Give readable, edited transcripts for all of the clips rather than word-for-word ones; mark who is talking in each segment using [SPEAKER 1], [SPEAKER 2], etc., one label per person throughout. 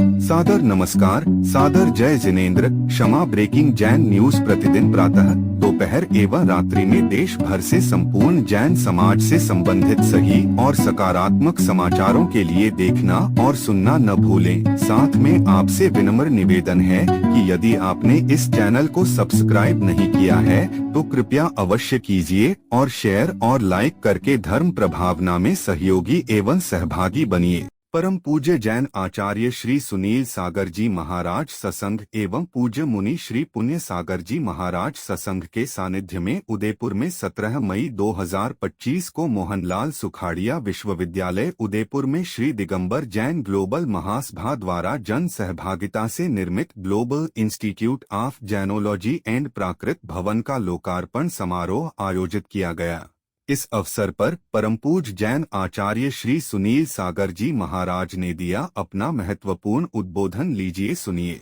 [SPEAKER 1] सादर नमस्कार, सादर जय जिनेंद्र। क्षमा ब्रेकिंग जैन न्यूज प्रतिदिन प्रातः, दोपहर एवं रात्रि में देश भर से संपूर्ण जैन समाज से संबंधित सही और सकारात्मक समाचारों के लिए देखना और सुनना न भूलें। साथ में आपसे विनम्र निवेदन है कि यदि आपने इस चैनल को सब्सक्राइब नहीं किया है तो कृपया अवश्य कीजिए और शेयर और लाइक करके धर्म प्रभावना में सहयोगी एवं सहभागी बनिए। परम पूज्य जैन आचार्य श्री सुनील सागर जी महाराज सत्संग एवं पूज्य मुनि श्री पुण्य सागर जी महाराज सत्संग के सानिध्य में उदयपुर में 17 मई 2025 को मोहनलाल सुखाड़िया विश्वविद्यालय उदयपुर में श्री दिगंबर जैन ग्लोबल महासभा द्वारा जन सहभागिता से निर्मित global institute of Jainology and Prakrit Bhavan का लोकार्पण समारोह आयोजित किया गया। इस अवसर पर परमपूज्य जैन आचार्य श्री सुनील सागर जी महाराज ने दिया अपना महत्वपूर्ण उद्बोधन। लीजिए सुनिए।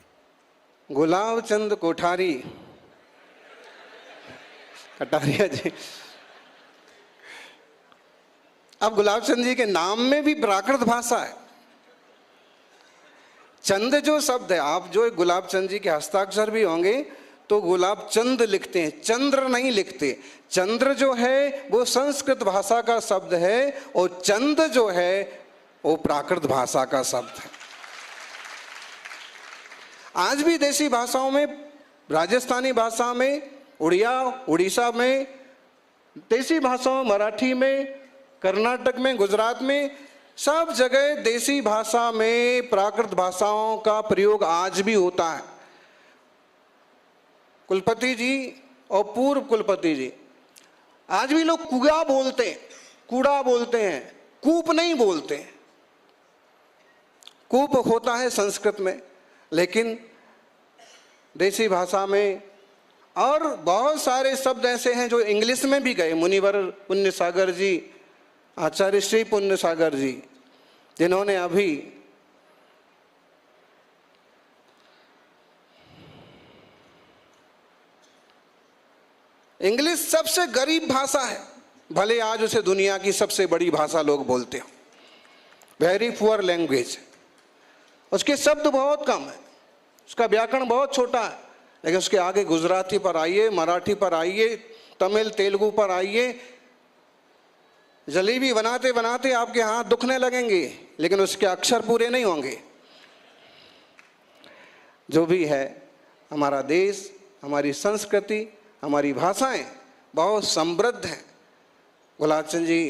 [SPEAKER 2] गुलाब चंद कोठारी कटारिया जी। अब गुलाब चंद जी के नाम में भी प्राकृत भाषा है। चंद जो शब्द है, आप जो गुलाब चंद जी के हस्ताक्षर भी होंगे तो गुलाब चंद लिखते हैं, चंद्र नहीं लिखते। चंद्र जो है वो संस्कृत भाषा का शब्द है और चंद जो है वो प्राकृत भाषा का शब्द है। आज भी देसी भाषाओं में, राजस्थानी भाषा में, उड़ीसा में, देसी भाषाओं मराठी में, कर्नाटक में, गुजरात में, सब जगह देसी भाषा में प्राकृत भाषाओं का प्रयोग आज भी होता है। कुलपति जी और पूर्व कुलपति जी, आज भी लोग कूड़ा बोलते हैं, कूड़ा बोलते हैं, कूप नहीं बोलते। कूप होता है संस्कृत में, लेकिन देसी भाषा में और बहुत सारे शब्द ऐसे हैं जो इंग्लिश में भी गए। मुनिवर पुण्य सागर जी, आचार्य श्री पुण्य सागर जी, जिन्होंने अभी इंग्लिश सबसे गरीब भाषा है, भले आज उसे दुनिया की सबसे बड़ी भाषा लोग बोलते हो, वेरी पुअर लैंग्वेज। उसके शब्द बहुत कम है, उसका व्याकरण बहुत छोटा है, लेकिन उसके आगे गुजराती पर आइए, मराठी पर आइए, तमिल तेलुगु पर आइए, जलेबी बनाते बनाते आपके हाथ दुखने लगेंगे, लेकिन उसके अक्षर पूरे नहीं होंगे। जो भी है, हमारा देश, हमारी संस्कृति, हमारी भाषाएं बहुत समृद्ध हैं। गुलाब चंद जी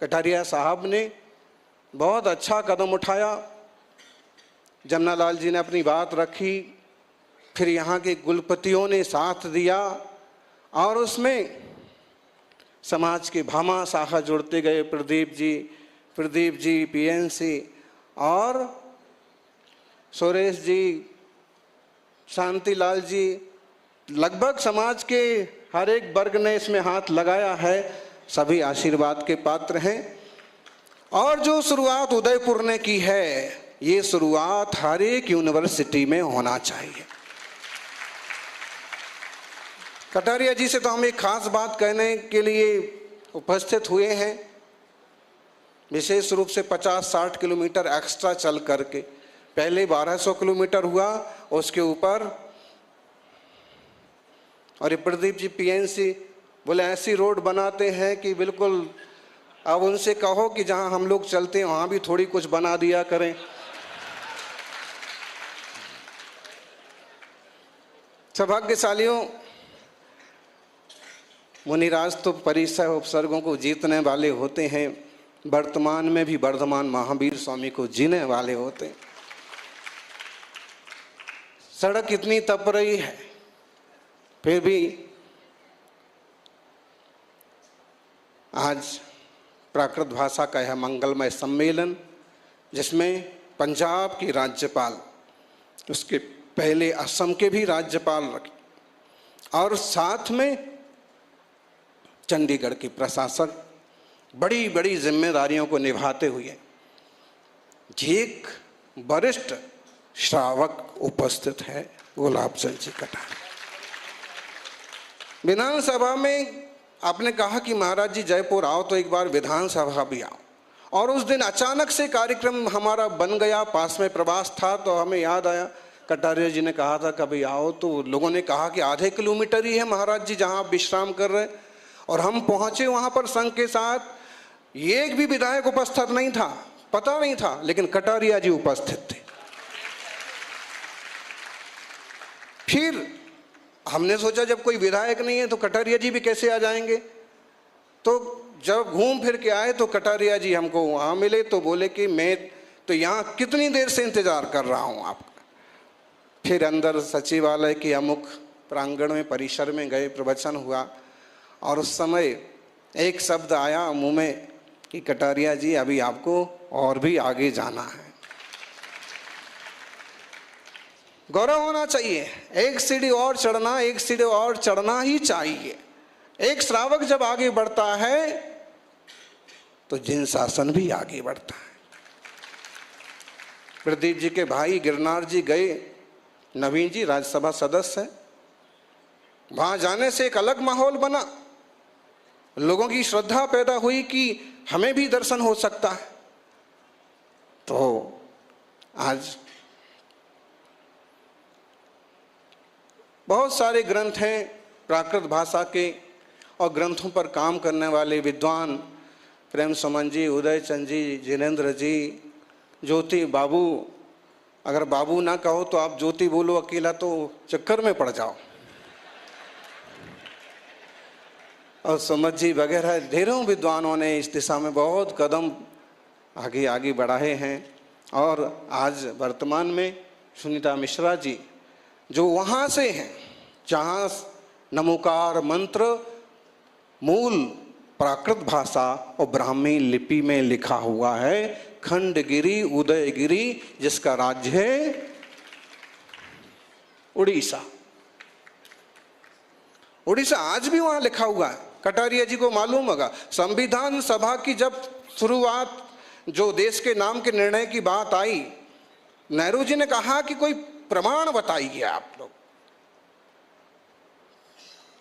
[SPEAKER 2] कटारिया साहब ने बहुत अच्छा कदम उठाया। जमनालाल जी ने अपनी बात रखी, फिर यहाँ के कुलपतियों ने साथ दिया और उसमें समाज के भामा शाखा जुड़ते गए। प्रदीप जी पीएनसी और सुरेश जी, शांतिलाल जी, लगभग समाज के हर एक वर्ग ने इसमें हाथ लगाया है। सभी आशीर्वाद के पात्र हैं। और जो शुरुआत उदयपुर ने की है, ये शुरुआत हर एक यूनिवर्सिटी में होना चाहिए। कटारिया जी से तो हम एक खास बात कहने के लिए उपस्थित हुए हैं। विशेष रूप से 50-60 किलोमीटर एक्स्ट्रा चल करके, पहले 1200 किलोमीटर हुआ, उसके ऊपर। और ये प्रदीप जी पीएनसी बोले ऐसी रोड बनाते हैं कि बिल्कुल, अब उनसे कहो कि जहां हम लोग चलते हैं वहां भी थोड़ी कुछ बना दिया करें। सौभाग्यशालियों, मुनिराज तो परिसर उपसर्गों को जीतने वाले होते हैं, वर्तमान में भी वर्धमान महावीर स्वामी को जीने वाले होते हैं। सड़क इतनी तप रही है, फिर भी आज प्राकृत भाषा का यह मंगलमय सम्मेलन, जिसमें पंजाब की राज्यपाल, उसके पहले असम के भी राज्यपाल रखे और साथ में चंडीगढ़ के प्रशासक बड़ी बड़ी जिम्मेदारियों को निभाते हुए एक वरिष्ठ श्रावक उपस्थित है, गुलाब चंद जी कटारिया। विधानसभा में आपने कहा कि महाराज जी जयपुर आओ तो एक बार विधानसभा भी आओ, और उस दिन अचानक से कार्यक्रम हमारा बन गया, पास में प्रवास था तो हमें याद आया, कटारिया जी ने कहा था कभी आओ, तो लोगों ने कहा कि आधे किलोमीटर ही है महाराज जी जहाँ आप विश्राम कर रहे हैं। और हम पहुँचे वहाँ पर संघ के साथ, एक भी विधायक उपस्थित नहीं था, पता नहीं था, लेकिन कटारिया जी उपस्थित थे। फिर हमने सोचा जब कोई विधायक नहीं है तो कटारिया जी भी कैसे आ जाएंगे। तो जब घूम फिर के आए तो कटारिया जी हमको वहाँ मिले तो बोले कि मैं तो यहाँ कितनी देर से इंतज़ार कर रहा हूँ आपका। फिर अंदर सचिवालय के अमुक प्रांगण में, परिसर में गए, प्रवचन हुआ और उस समय एक शब्द आया मुंह में कि कटारिया जी अभी आपको और भी आगे जाना है। गौरव होना चाहिए, एक सीढ़ी और चढ़ना, एक सीढ़ी और चढ़ना ही चाहिए। एक श्रावक जब आगे बढ़ता है तो जिन शासन भी आगे बढ़ता है। प्रदीप जी के भाई गिरनार जी गए, नवीन जी राज्यसभा सदस्य है, वहां जाने से एक अलग माहौल बना, लोगों की श्रद्धा पैदा हुई कि हमें भी दर्शन हो सकता है। तो आज बहुत सारे ग्रंथ हैं प्राकृत भाषा के, और ग्रंथों पर काम करने वाले विद्वान प्रेम सुमन जी, उदय चंद जी, जिनेंद्र जी, ज्योति बाबू, अगर बाबू ना कहो तो आप ज्योति बोलो अकेला तो चक्कर में पड़ जाओ, और सुमत जी वगैरह ढेरों विद्वानों ने इस दिशा में बहुत कदम आगे आगे बढ़ाए हैं। और आज वर्तमान में सुनीता मिश्रा जी जो वहाँ से हैं जहाँ नमोकार मंत्र मूल प्राकृत भाषा और ब्राह्मी लिपि में लिखा हुआ है, खंडगिरी उदयगिरी, जिसका राज्य है उड़ीसा। उड़ीसा आज भी वहां लिखा हुआ है। कटारिया जी को मालूम होगा, संविधान सभा की जब शुरुआत, जो देश के नाम के निर्णय की बात आई, नेहरू जी ने कहा कि कोई प्रमाण बताइए आप लोग।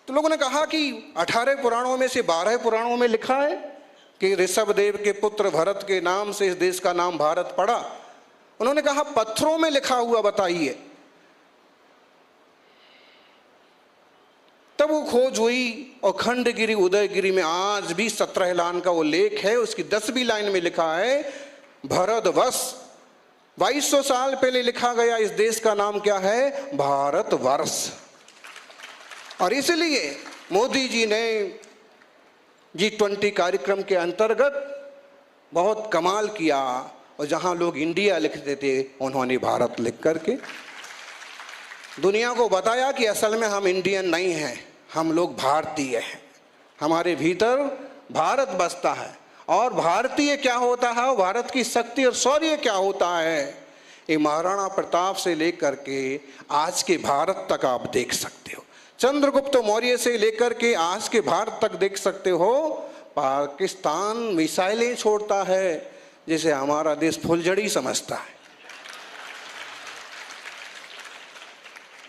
[SPEAKER 2] तो लोगों ने कहा कि 18 पुराणों में से 12 पुराणों में लिखा है कि ऋषभ देव के पुत्र भरत के नाम से इस देश का नाम भारत पड़ा। उन्होंने कहा पत्थरों में लिखा हुआ बताइए। तब वो खोज हुई और खंडगिरी उदयगिरी में आज भी 17 लाइन का वो लेख है, उसकी 10वीं लाइन में लिखा है भरतवर्ष। 2200 साल पहले लिखा गया इस देश का नाम क्या है? भारतवर्ष। और इसलिए मोदी जी ने G20 कार्यक्रम के अंतर्गत बहुत कमाल किया, और जहां लोग इंडिया लिखते थे उन्होंने भारत लिख करके दुनिया को बताया कि असल में हम इंडियन नहीं हैं, हम लोग भारतीय हैं, हमारे भीतर भारत बसता है। और भारतीय क्या होता है, भारत की शक्ति और शौर्य क्या होता है, ये महाराणा प्रताप से लेकर के आज के भारत तक आप देख सकते हो। चंद्रगुप्त मौर्य से लेकर के आज के भारत तक देख सकते हो। पाकिस्तान मिसाइलें छोड़ता है जिसे हमारा देश फुलझड़ी समझता है।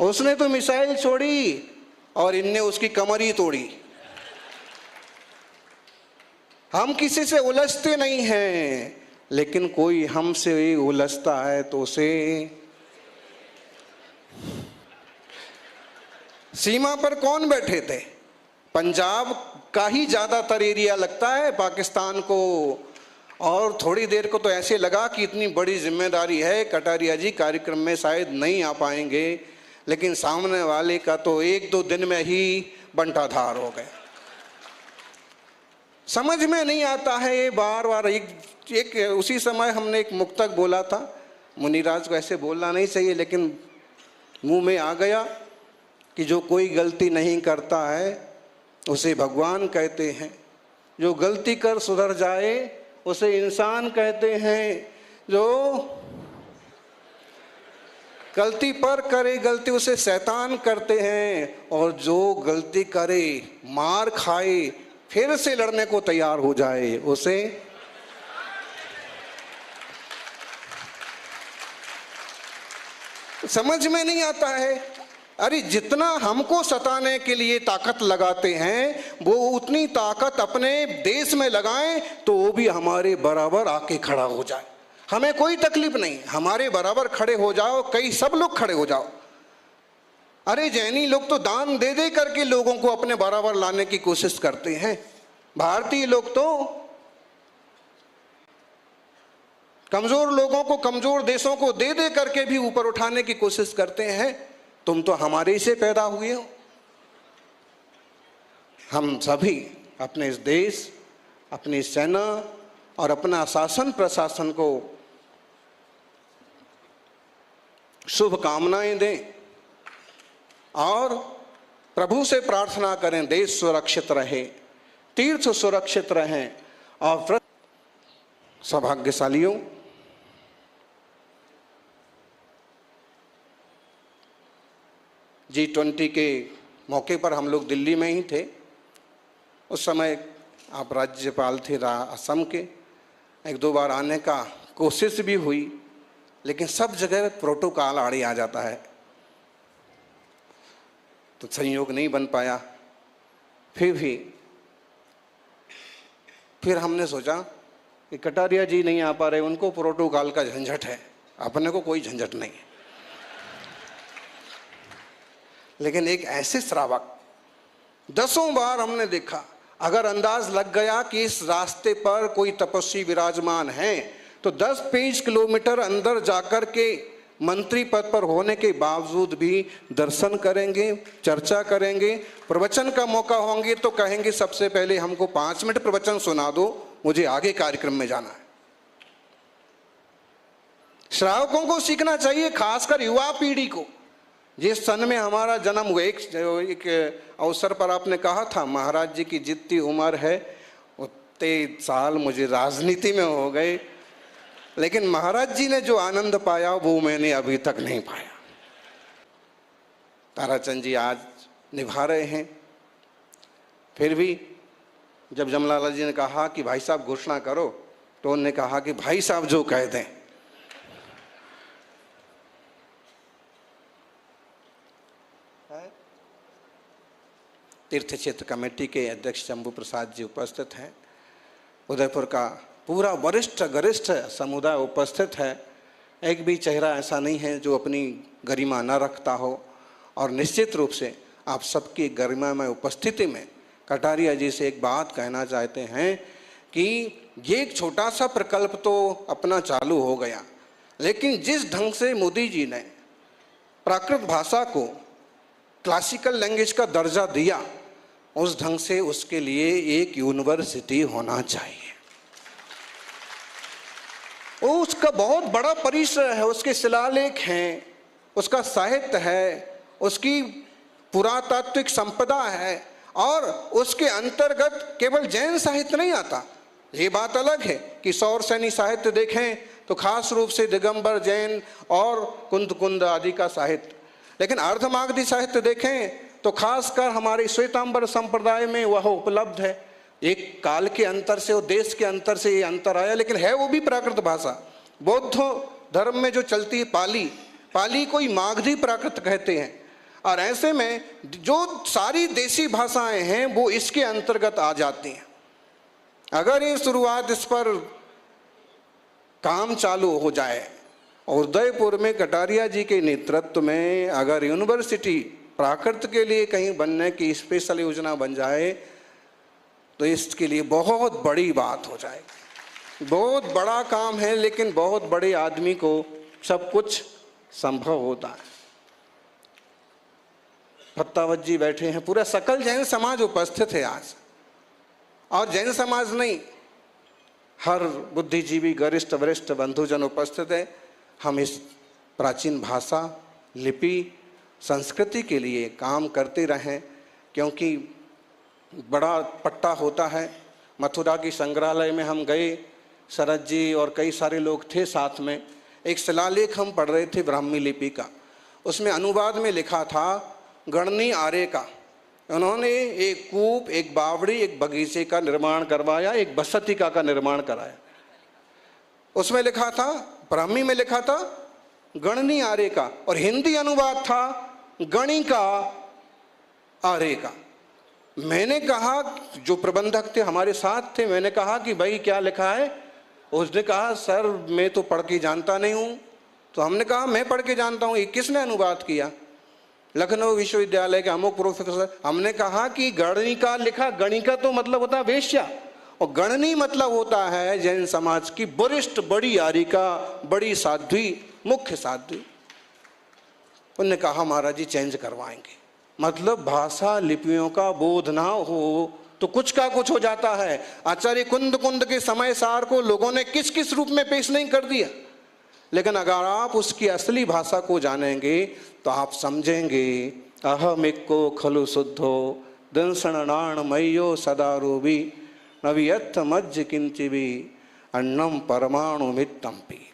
[SPEAKER 2] उसने तो मिसाइल छोड़ी और इनने उसकी कमर ही तोड़ी। हम किसी से उलझते नहीं हैं, लेकिन कोई हमसे उलझता है तो उसे सीमा पर कौन बैठे थे? पंजाब का ही ज़्यादातर एरिया लगता है पाकिस्तान को। और थोड़ी देर को तो ऐसे लगा कि इतनी बड़ी जिम्मेदारी है, कटारिया जी कार्यक्रम में शायद नहीं आ पाएंगे, लेकिन सामने वाले का तो 1-2 दिन में ही बंटाधार हो गए। समझ में नहीं आता है ये बार बार। एक उसी समय हमने एक मुक्तक बोला था, मुनिराज को ऐसे बोलना नहीं चाहिए लेकिन मुंह में आ गया कि जो कोई गलती नहीं करता है उसे भगवान कहते हैं, जो गलती कर सुधर जाए उसे इंसान कहते हैं, जो गलती पर करे गलती उसे शैतान करते हैं, और जो गलती करे मार खाए फिर से लड़ने को तैयार हो जाए उसे समझ में नहीं आता है। अरे जितना हमको सताने के लिए ताकत लगाते हैं वो उतनी ताकत अपने देश में लगाएं तो वो भी हमारे बराबर आके खड़ा हो जाए। हमें कोई तकलीफ नहीं, हमारे बराबर खड़े हो जाओ, कई सब लोग खड़े हो जाओ। अरे जैनी लोग तो दान दे दे करके लोगों को अपने बराबर लाने की कोशिश करते हैं, भारतीय लोग तो कमजोर लोगों को, कमजोर देशों को दे दे करके भी ऊपर उठाने की कोशिश करते हैं। तुम तो हमारे से पैदा हुए हो। हम सभी अपने इस देश, अपनी सेना और अपना शासन प्रशासन को शुभकामनाएं दें और प्रभु से प्रार्थना करें देश सुरक्षित रहे, तीर्थ सुरक्षित रहें। और सौभाग्यशालियों, G20 के मौके पर हम लोग दिल्ली में ही थे। उस समय आप राज्यपाल थे असम के। एक दो बार आने का कोशिश भी हुई, लेकिन सब जगह प्रोटोकॉल आड़े आ जाता है तो संयोग नहीं बन पाया। फिर हमने सोचा कि कटारिया जी नहीं आ पा रहे, उनको प्रोटोकॉल का झंझट है, अपने को कोई झंझट नहीं है। लेकिन एक ऐसे श्रावक 10 बार हमने देखा, अगर अंदाज लग गया कि इस रास्ते पर कोई तपस्वी विराजमान है तो 10-20 किलोमीटर अंदर जाकर के मंत्री पद पर होने के बावजूद भी दर्शन करेंगे, चर्चा करेंगे, प्रवचन का मौका होंगे तो कहेंगे सबसे पहले हमको 5 मिनट प्रवचन सुना दो, मुझे आगे कार्यक्रम में जाना है। श्रावकों को सीखना चाहिए, खासकर युवा पीढ़ी को। जिस सन में हमारा जन्म हुआ, एक अवसर पर आपने कहा था महाराज जी की जितनी उम्र है उतने साल मुझे राजनीति में हो गए, लेकिन महाराज जी ने जो आनंद पाया वो मैंने अभी तक नहीं पाया। ताराचंद जी आज निभा रहे हैं। फिर भी जब जमलाल जी ने कहा कि भाई साहब घोषणा करो तो उन्होंने कहा कि भाई साहब जो कह दें। तीर्थ क्षेत्र कमेटी के अध्यक्ष शंभू प्रसाद जी उपस्थित हैं। उदयपुर का पूरा वरिष्ठ गरिष्ठ समुदाय उपस्थित है। एक भी चेहरा ऐसा नहीं है जो अपनी गरिमा न रखता हो। और निश्चित रूप से आप सबकी गरिमा में उपस्थिति में कटारिया जी से एक बात कहना चाहते हैं कि ये एक छोटा सा प्रकल्प तो अपना चालू हो गया, लेकिन जिस ढंग से मोदी जी ने प्राकृत भाषा को क्लासिकल लैंग्वेज का दर्जा दिया, उस ढंग से उसके लिए एक यूनिवर्सिटी होना चाहिए। उसका बहुत बड़ा परिसर है, उसके शिलालेख हैं, उसका साहित्य है, उसकी पुरातात्विक संपदा है और उसके अंतर्गत केवल जैन साहित्य नहीं आता। ये बात अलग है कि सौरसैनी साहित्य देखें तो खास रूप से दिगंबर जैन और कुंद आदि का साहित्य, लेकिन अर्धमागधी साहित्य देखें तो खासकर हमारे श्वेतांबर संप्रदाय में वह उपलब्ध है। एक काल के अंतर से और देश के अंतर से ये अंतर आया, लेकिन है वो भी प्राकृत भाषा। बौद्ध धर्म में जो चलती है पाली को ही मागधी प्राकृत कहते हैं। और ऐसे में जो सारी देसी भाषाएं हैं वो इसके अंतर्गत आ जाती हैं। अगर ये शुरुआत इस पर काम चालू हो जाए और उदयपुर में कटारिया जी के नेतृत्व में अगर यूनिवर्सिटी प्राकृत के लिए कहीं बनने की स्पेशल योजना बन जाए तो इसके लिए बहुत बड़ी बात हो जाएगी। बहुत बड़ा काम है, लेकिन बहुत बड़े आदमी को सब कुछ संभव होता है। फत्तावत जी बैठे हैं, पूरा सकल जैन समाज उपस्थित है आज। और जैन समाज नहीं, हर बुद्धिजीवी गरिष्ठ वरिष्ठ बंधुजन उपस्थित है। हम इस प्राचीन भाषा, लिपि, संस्कृति के लिए काम करते रहें, क्योंकि बड़ा पट्टा होता है। मथुरा की संग्रहालय में हम गए, शरद जी और कई सारे लोग थे साथ में। एक शिलालेख हम पढ़ रहे थे ब्राह्मी लिपि का, उसमें अनुवाद में लिखा था गणनी आर्य का। उन्होंने एक कूप, एक बावड़ी, एक बगीचे का निर्माण करवाया, एक बसतिका का निर्माण कराया। उसमें लिखा था, ब्राह्मी में लिखा था गणनी आर्य का, और हिंदी अनुवाद था गणिका आरेका। मैंने कहा, जो प्रबंधक थे हमारे साथ थे, मैंने कहा कि भाई क्या लिखा है? उसने कहा सर मैं तो पढ़ के जानता नहीं हूँ। तो हमने कहा मैं पढ़ के जानता हूँ, ये किसने अनुवाद किया? लखनऊ विश्वविद्यालय के अमुक प्रोफेसर। हमने कहा कि गणिका लिखा, गणिका तो मतलब होता है वेश्या, और गणनी मतलब होता है जैन समाज की वरिष्ठ बड़ी आरिका, बड़ी साध्वी, मुख्य साध्वी। उन्होंने कहा महाराज जी चेंज करवाएंगे। मतलब भाषा लिपियों का बोध ना हो तो कुछ का कुछ हो जाता है। आचार्य कुंद कुंद के समय सार को लोगों ने किस किस रूप में पेश नहीं कर दिया, लेकिन अगर आप उसकी असली भाषा को जानेंगे तो आप समझेंगे अहमिको खलु शुद्धो दंसणाण मयो सदा रूबी नवियत्थ मज्ज किंचिबी अन्नम परमाणु मित्तम्पी।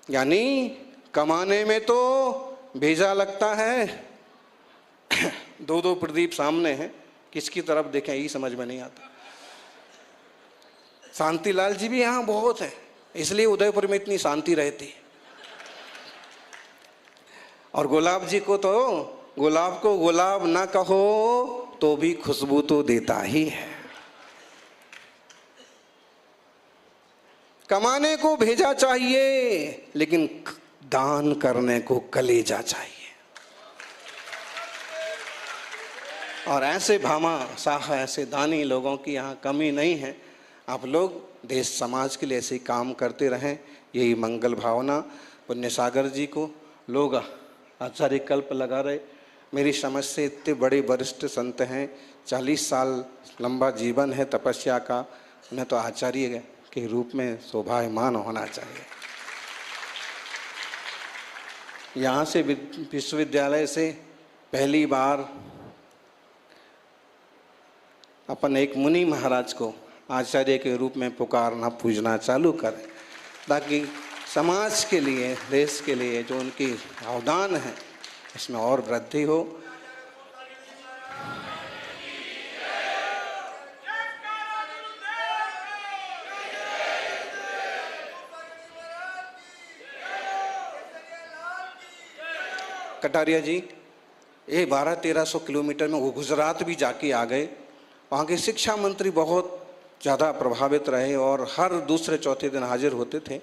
[SPEAKER 2] यानी कमाने में तो भेजा लगता है। दो दो प्रदीप सामने हैं, किसकी तरफ देखें यही समझ में नहीं आता। शांतिलाल जी भी यहाँ बहुत है, इसलिए उदयपुर में इतनी शांति रहती है। और गुलाब जी को तो, गुलाब को गुलाब ना कहो तो भी खुशबू तो देता ही है। कमाने को भेजा चाहिए, लेकिन दान करने को कलेजा चाहिए। और ऐसे भामा साह, ऐसे दानी लोगों की यहाँ कमी नहीं है। आप लोग देश समाज के लिए ऐसे काम करते रहें, यही मंगल भावना। पुण्य सागर जी को लोग आचार्य कल्प लगा रहे। मेरी समझ से इतने बड़े वरिष्ठ संत हैं, 40 साल लंबा जीवन है तपस्या का, उन्हें तो आचार्य के रूप में शोभायमान होना चाहिए। यहाँ से विश्वविद्यालय से पहली बार अपन एक मुनि महाराज को आचार्य के रूप में पुकारना पूजना चालू करें, ताकि समाज के लिए, देश के लिए जो उनकी अवदान है इसमें और वृद्धि हो। कटारिया जी ये 1200-1300 किलोमीटर में वो गुजरात भी जाके आ गए। वहाँ के शिक्षा मंत्री बहुत ज़्यादा प्रभावित रहे और हर दूसरे चौथे दिन हाजिर होते थे।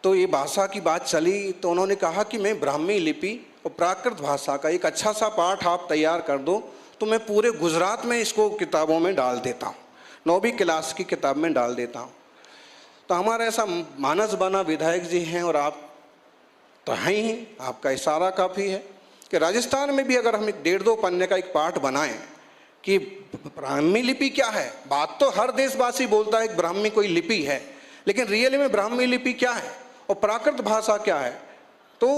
[SPEAKER 2] तो ये भाषा की बात चली तो उन्होंने कहा कि मैं ब्राह्मी लिपि और प्राकृत भाषा का एक अच्छा सा पाठ आप तैयार कर दो तो मैं पूरे गुजरात में इसको किताबों में डाल देता हूँ, 9वीं क्लास की किताब में डाल देता हूँ। तो हमारा ऐसा मानस बना विधायक जी हैं और आप तो हैं ही, आपका इशारा काफ़ी है कि राजस्थान में भी अगर हम एक 1.5-2 पन्ने का एक पाठ बनाएं कि ब्राह्मी लिपि क्या है। बात तो हर देशवासी बोलता है कि ब्राह्मी कोई लिपि है, लेकिन रियली में ब्राह्मी लिपि क्या है और प्राकृत भाषा क्या है, तो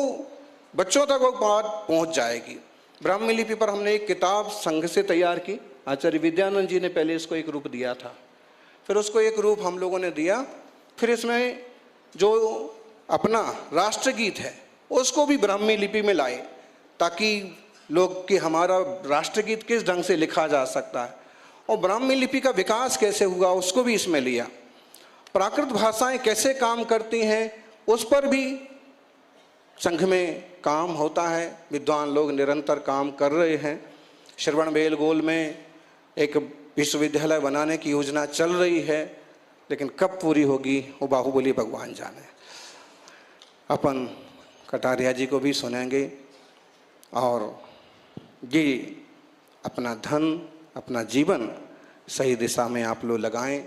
[SPEAKER 2] बच्चों तक वो बात पहुंच जाएगी। ब्राह्मी लिपि पर हमने एक किताब संघ से तैयार की। आचार्य विद्यानंद जी ने पहले इसको एक रूप दिया था, फिर उसको एक रूप हम लोगों ने दिया, फिर इसमें जो अपना राष्ट्रगीत है उसको भी ब्राह्मी लिपि में लाए, ताकि लोग कि हमारा राष्ट्रगीत किस ढंग से लिखा जा सकता है और ब्राह्मी लिपि का विकास कैसे हुआ उसको भी इसमें लिया। प्राकृत भाषाएं कैसे काम करती हैं उस पर भी संघ में काम होता है, विद्वान लोग निरंतर काम कर रहे हैं। श्रवण बेलगोल में एक विश्वविद्यालय बनाने की योजना चल रही है, लेकिन कब पूरी होगी वो बाहुबली भगवान जाने। अपन कटारिया जी को भी सुनेंगे और ये अपना धन, अपना जीवन सही दिशा में आप लोग लगाएं।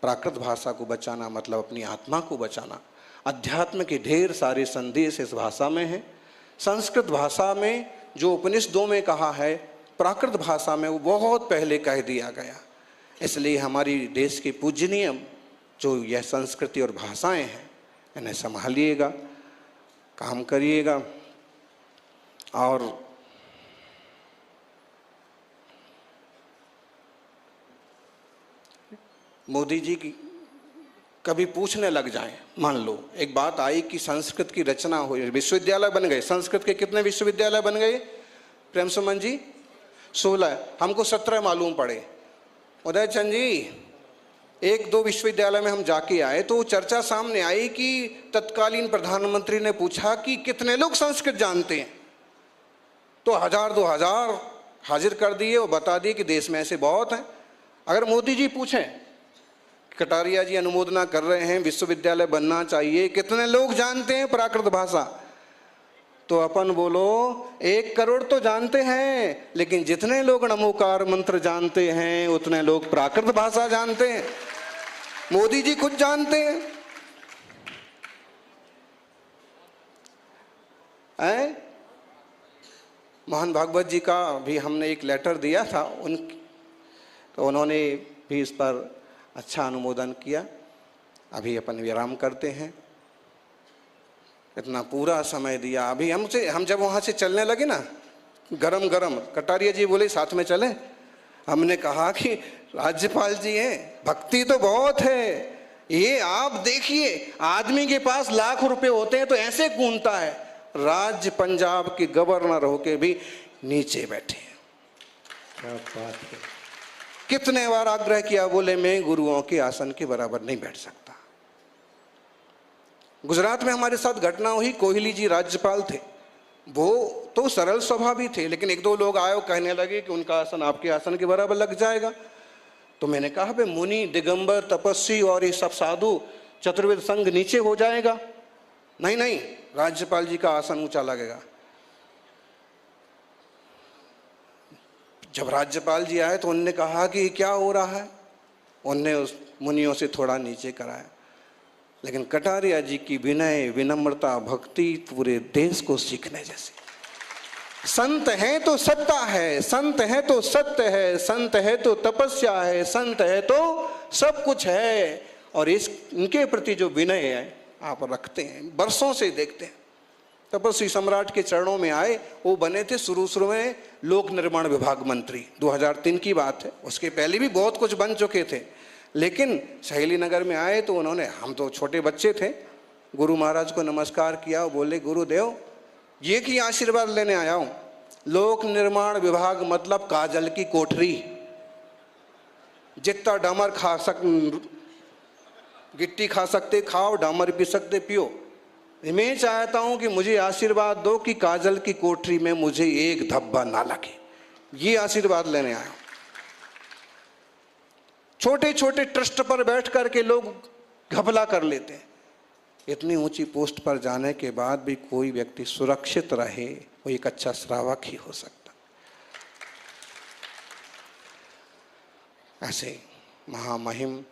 [SPEAKER 2] प्राकृत भाषा को बचाना मतलब अपनी आत्मा को बचाना। अध्यात्म के ढेर सारे संदेश इस भाषा में हैं। संस्कृत भाषा में जो उपनिषदों में कहा है, प्राकृत भाषा में वो बहुत पहले कह दिया गया। इसलिए हमारी देश की पूजनीय जो यह संस्कृति और भाषाएं हैं इन्हें संभालिएगा, काम करिएगा। और मोदी जी की कभी पूछने लग जाएं, मान लो एक बात आई कि संस्कृत की रचना हुई, विश्वविद्यालय बन गए। संस्कृत के कितने विश्वविद्यालय बन गए प्रेम सुमन जी? 16। हमको 17 मालूम पड़े। उदय चंद जी 1-2 विश्वविद्यालय में हम जाके आए तो चर्चा सामने आई कि तत्कालीन प्रधानमंत्री ने पूछा कि कितने लोग संस्कृत जानते हैं। तो 1000-2000 हाजिर कर दिए और बता दिए कि देश में ऐसे बहुत हैं। अगर मोदी जी पूछें, कटारिया जी अनुमोदना कर रहे हैं, विश्वविद्यालय बनना चाहिए, कितने लोग जानते हैं प्राकृत भाषा, तो अपन बोलो 1 करोड़ तो जानते हैं, लेकिन जितने लोग नमोकार मंत्र जानते हैं उतने लोग प्राकृत भाषा जानते हैं। मोदी जी खुद जानते हैं। मोहन भागवत जी का भी हमने एक लेटर दिया था तो उन्होंने भी इस पर अच्छा अनुमोदन किया। अभी अपन विराम करते हैं। इतना पूरा समय दिया। अभी हम जब वहाँ से चलने लगे ना, गरम गरम कटारिया जी बोले साथ में चले। हमने कहा कि राज्यपाल जी हैं, भक्ति तो बहुत है, ये आप देखिए आदमी के पास लाख रुपए होते हैं तो ऐसे कूदता है, राज्य पंजाब के गवर्नर होके भी नीचे बैठे हैं। क्या बात है। कितने बार आग्रह किया, बोले मैं गुरुओं के आसन के बराबर नहीं बैठ सकता। गुजरात में हमारे साथ घटना हुई, कोहली जी राज्यपाल थे, वो तो सरल स्वभावी थे, लेकिन 1-2 लोग आए और कहने लगे कि उनका आसन आपके आसन के बराबर लग जाएगा। तो मैंने कहा भाई मुनि, दिगंबर, तपस्वी और ये सब साधु, चतुर्वेद संघ नीचे हो जाएगा। नहीं नहीं, राज्यपाल जी का आसन ऊंचा लगेगा। जब राज्यपाल जी आए तो उन्होंने कहा कि क्या हो रहा है, उनने उस मुनियों से थोड़ा नीचे कराया। लेकिन कटारिया जी की विनय, विनम्रता, भक्ति पूरे देश को सीखने जैसी। संत है तो सत्ता है, संत है तो सत्य है, संत है तो तपस्या है, संत है तो सब कुछ है। और इनके प्रति जो विनय है आप रखते हैं, बरसों से देखते हैं। तपस्वी सम्राट के चरणों में आए, वो बने थे शुरू में लोक निर्माण विभाग मंत्री, 2003 की बात है। उसके पहले भी बहुत कुछ बन चुके थे, लेकिन सहेली नगर में आए तो उन्होंने, हम तो छोटे बच्चे थे, गुरु महाराज को नमस्कार किया और बोले गुरुदेव ये की आशीर्वाद लेने आया हूं। लोक निर्माण विभाग मतलब काजल की कोठरी, जितना डामर गिट्टी खा सकते खाओ, डामर पी सकते पियो। मैं चाहता हूं कि मुझे आशीर्वाद दो कि काजल की कोठरी में मुझे एक धब्बा ना लगे, ये आशीर्वाद लेने आया हूं। छोटे छोटे ट्रस्ट पर बैठ करके लोग घपला कर लेते हैं। इतनी ऊंची पोस्ट पर जाने के बाद भी कोई व्यक्ति सुरक्षित रहे, वो एक अच्छा श्रावक ही हो सकता। ऐसे महामहिम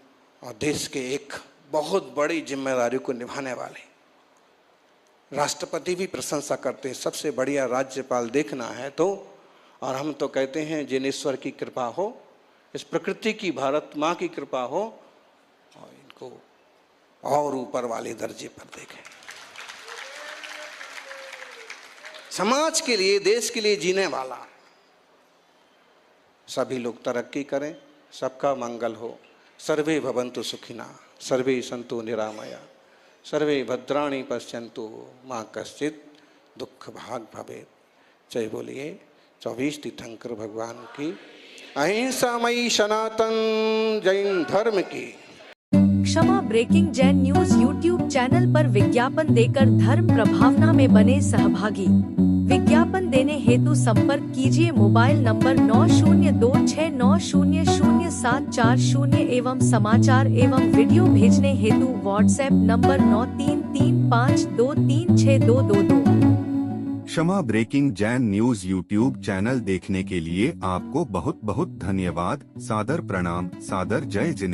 [SPEAKER 2] और देश के एक बहुत बड़ी जिम्मेदारी को निभाने वाले राष्ट्रपति भी प्रशंसा करते हैं, सबसे बढ़िया राज्यपाल देखना है तो। और हम तो कहते हैं जिन ईश्वर की कृपा हो, इस प्रकृति की, भारत माँ की कृपा हो, और इनको और ऊपर वाले दर्जे पर देखें। समाज के लिए, देश के लिए जीने वाला, सभी लोग तरक्की करें, सबका मंगल हो। सर्वे भवन्तु सुखिना, सर्वे सन्तु निरामया, सर्वे भद्राणि पश्यन्तु मां कश्चित् दुख भाग भवेत्। जय बोलिए 24 तीर्थंकर भगवान की, अहिंसामयी सनातन जैन धर्म की।
[SPEAKER 3] Kshama breaking Jain news YouTube channel पर विज्ञापन देकर धर्म प्रभावना में बने सहभागी। विज्ञापन देने हेतु संपर्क कीजिए मोबाइल नंबर 9026900740 एवं समाचार एवं वीडियो भेजने हेतु WhatsApp number 9335236222।
[SPEAKER 1] Kshama breaking Jain news YouTube channel देखने के लिए आपको बहुत बहुत धन्यवाद। सादर प्रणाम, सादर जय जिनेंद्र।